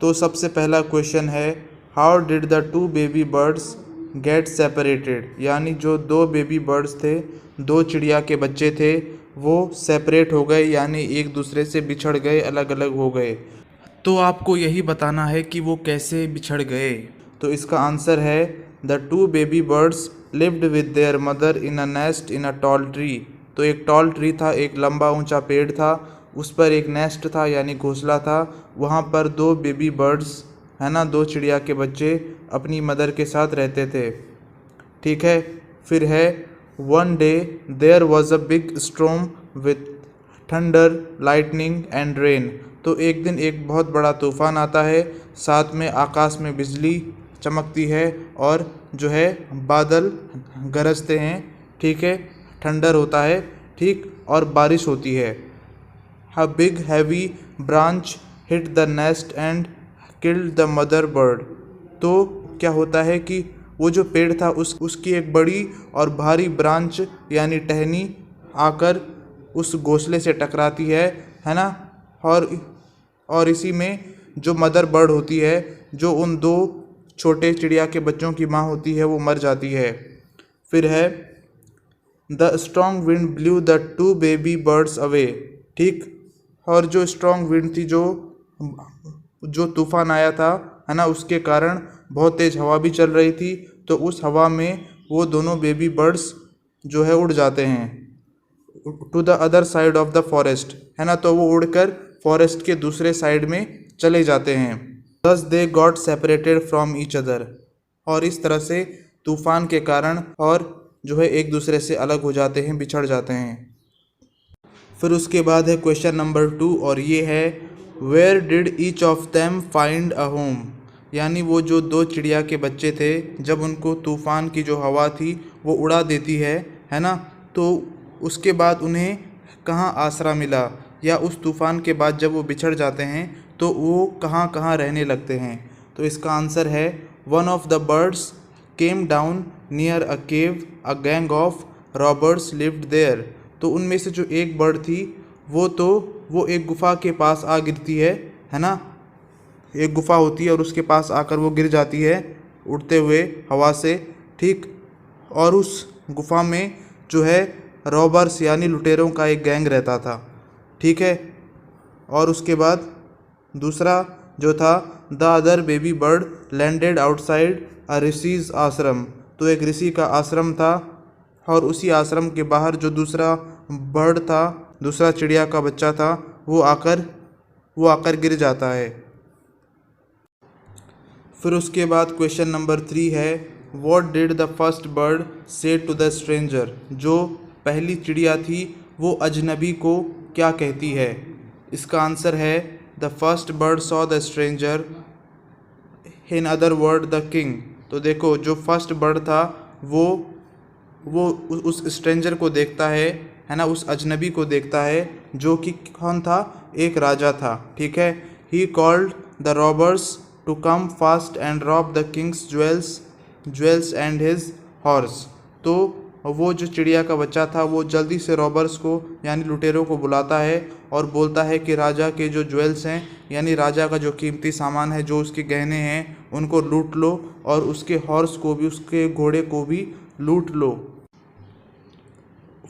तो सबसे पहला क्वेश्चन है, how did the two baby birds get separated, यानी जो दो बेबी बर्ड्स थे, दो चिड़िया के बच्चे थे, वो सेपरेट हो गए, यानी एक दूसरे से बिछड़ गए, अलग अलग हो गए। तो आपको यही बताना है कि वो कैसे बिछड़ गए। तो इसका आंसर है, the two baby birds lived with their mother in a nest in a tall tree. तो एक टॉल ट्री था, एक लंबा ऊंचा पेड़ था, उस पर एक नेस्ट था यानी घोंसला था। वहाँ पर दो बेबी बर्ड्स, है ना, दो चिड़िया के बच्चे अपनी मदर के साथ रहते थे। ठीक है। फिर है, one day there was a big storm with thunder lightning and rain. तो एक दिन एक बहुत बड़ा तूफान आता है, साथ में आकाश में बिजली चमकती है और जो है बादल गरजते हैं। ठीक है। ठंडर होता है, ठीक, और बारिश होती है। A big heavy branch hit the nest and killed the mother bird। तो क्या होता है कि वो जो पेड़ था उसकी एक बड़ी और भारी ब्रांच यानी टहनी आकर उस घोंसले से टकराती है ना। और इसी में जो मदर बर्ड होती है, जो उन दो छोटे चिड़िया के बच्चों की माँ होती है, वो मर जाती है। फिर है, the strong wind blue the two baby birds away. ठीक। और जो स्ट्रॉन्ग विंड थी, जो तूफान आया था, है ना, उसके कारण बहुत तेज हवा भी चल रही थी। तो उस हवा में वो दोनों बेबी बर्ड्स जो है उड़ जाते हैं to the other side of the forest, है ना। तो वो उड़कर फॉरेस्ट के दूसरे साइड में चले जाते हैं। दस they got separated from each other. और इस तरह से तूफान के कारण और जो है एक दूसरे से अलग हो जाते हैं, बिछड़ जाते हैं। फिर उसके बाद है क्वेश्चन नंबर 2, और ये है, where did each of them find a home. यानी वो जो दो चिड़िया के बच्चे थे, जब उनको तूफ़ान की जो हवा थी वो उड़ा देती है ना, तो उसके बाद उन्हें कहाँ आसरा मिला, या उस तूफ़ान के बाद जब वो बिछड़ जाते हैं तो वो कहाँ कहाँ रहने लगते हैं। तो इसका आंसर है, one of the birds came down near a cave, a gang of robbers lived there. तो उनमें से जो एक बर्ड थी, वो एक गुफा के पास आ गिरती है ना। एक गुफा होती है और उसके पास आकर वो गिर जाती है उड़ते हुए हवा से। ठीक। और उस गुफा में जो है रॉबर्स यानी लुटेरों का एक गैंग रहता था। ठीक है। और उसके बाद दूसरा जो था, the other baby bird landed outside अ ऋषिज आश्रम। तो एक ऋषि का आश्रम था, और उसी आश्रम के बाहर जो दूसरा बर्ड था, दूसरा चिड़िया का बच्चा था, वो आकर गिर जाता है। फिर उसके बाद क्वेश्चन नंबर 3 है, what did the first bird से टू द स्ट्रेंजर। जो पहली चिड़िया थी वो अजनबी को क्या कहती है। इसका आंसर है, the first bird saw the stranger, in other word the king. तो देखो, जो फर्स्ट बर्ड था वो उस स्ट्रेंजर को देखता है ना, उस अजनबी को देखता है, जो कि कौन था, एक राजा था। ठीक है। He called the robbers to come fast and rob the king's jewels and his horse. तो वो जो चिड़िया का बच्चा था, वो जल्दी से रॉबर्स को यानी लुटेरों को बुलाता है और बोलता है कि राजा के जो ज्वेल्स हैं, यानी राजा का जो कीमती सामान है, जो उसके गहने हैं, उनको लूट लो, और उसके हॉर्स को भी, उसके घोड़े को भी लूट लो।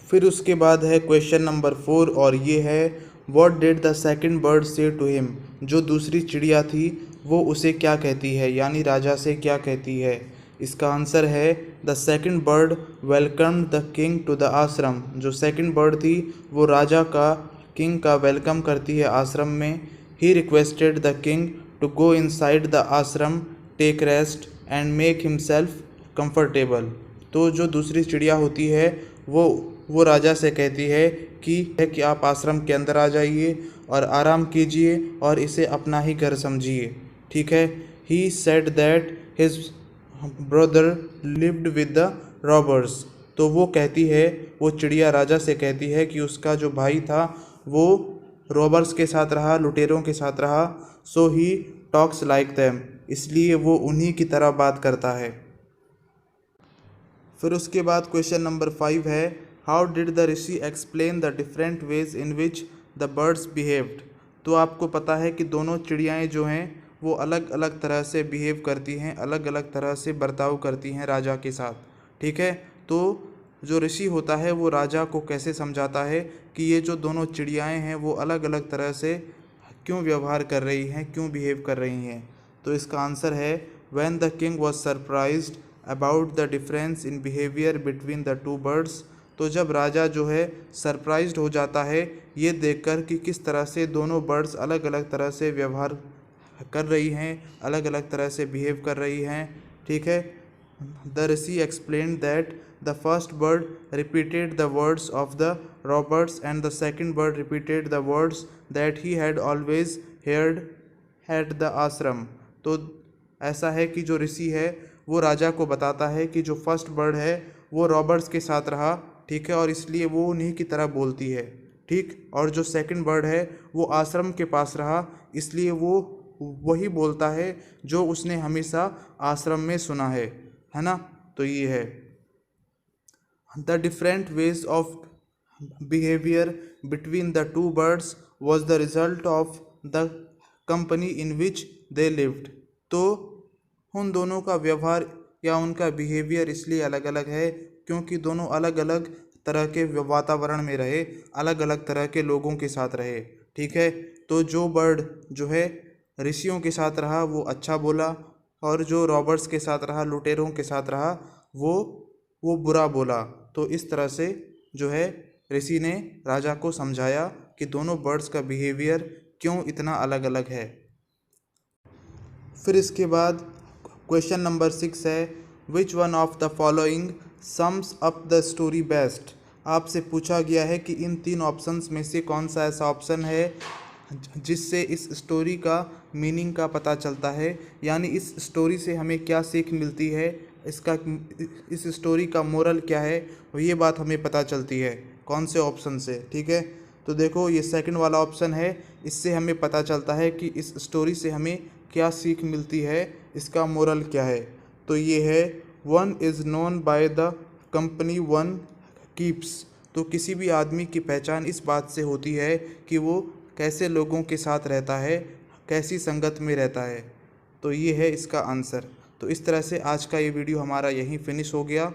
फिर उसके बाद है क्वेश्चन नंबर 4, और ये है, what did the second bird से टू हिम। जो दूसरी चिड़िया थी वो उसे क्या कहती है, यानी राजा से क्या कहती है। इसका आंसर है, the second bird welcomed the king to the ashram. जो सेकंड बर्ड थी वो राजा का, किंग का वेलकम करती है आश्रम में। He requested the king to go inside the ashram, take rest and make himself comfortable. तो जो दूसरी चिड़िया होती है वो राजा से कहती है कि आप आश्रम के अंदर आ जाइए और आराम कीजिए और इसे अपना ही घर समझिए। ठीक है। He said that his brother lived with the robbers. तो वो कहती है, वो चिड़िया राजा से कहती है कि उसका जो भाई था वो रॉबर्स के साथ रहा, लुटेरों के साथ रहा। सो ही टॉक्स लाइक देम, इसलिए वो उन्हीं की तरह बात करता है। फिर उसके बाद क्वेश्चन नंबर 5 है, how did the Rishi explain the different ways in which the birds behaved. तो आपको पता है कि दोनों चिड़ियाएँ जो हैं वो अलग अलग तरह से बिहेव करती हैं, अलग अलग तरह से बर्ताव करती हैं राजा के साथ। ठीक है, तो जो ऋषि होता है वो राजा को कैसे समझाता है कि ये जो दोनों चिड़ियाएँ हैं वो अलग अलग तरह से क्यों व्यवहार कर रही हैं, क्यों बिहेव कर रही हैं। तो इसका आंसर है when the king was surprised about the difference in behaviour between the two birds. तो जब राजा जो है सरप्राइज्ड हो जाता है ये देखकर कि किस तरह से दोनों बर्ड्स अलग अलग तरह से व्यवहार कर रही हैं, अलग अलग तरह से बिहेव कर रही हैं। ठीक है, the Rishi explain that the first bird repeated the words of the Roberts and the second bird repeated the words that he had always heard at the आश्रम। तो ऐसा है कि जो ऋषि है वो राजा को बताता है कि जो फर्स्ट बर्ड है वो रॉबर्ट्स के साथ रहा, ठीक है, और इसलिए वो उन्हीं की तरह बोलती है। ठीक, और जो सेकंड बर्ड है वो आश्रम के पास रहा, इसलिए वो वही बोलता है जो उसने हमेशा आश्रम में सुना है ना। तो ये है the different ways of behaviour between the two birds was the result of the company in which they lived. तो उन दोनों का व्यवहार या उनका बिहेवियर इसलिए अलग अलग है क्योंकि दोनों अलग अलग तरह के वातावरण में रहे, अलग अलग तरह के लोगों के साथ रहे। ठीक है, तो जो बर्ड जो है ऋषियों के साथ रहा वो अच्छा बोला, और जो रॉबर्ट्स के साथ रहा, लुटेरों के साथ रहा, वो बुरा बोला। तो इस तरह से जो है ऋषि ने राजा को समझाया कि दोनों बर्ड्स का बिहेवियर क्यों इतना अलग अलग है। फिर इसके बाद क्वेश्चन नंबर 6 है which one of the following sums up the story best. आपसे पूछा गया है कि इन 3 ऑप्शंस में से कौन सा ऐसा ऑप्शन है जिससे इस स्टोरी का मीनिंग का पता चलता है, यानी इस स्टोरी से हमें क्या सीख मिलती है, इस स्टोरी का मोरल क्या है, ये बात हमें पता चलती है कौन से ऑप्शन से। ठीक है, तो देखो ये सेकंड वाला ऑप्शन है, इससे हमें पता चलता है कि इस स्टोरी से हमें क्या सीख मिलती है, इसका मोरल क्या है। तो ये है one is known by the company one keeps. तो किसी भी आदमी की पहचान इस बात से होती है कि वो कैसे लोगों के साथ रहता है, कैसी संगत में रहता है। तो ये है इसका आंसर। तो इस तरह से आज का ये वीडियो हमारा यहीं फिनिश हो गया।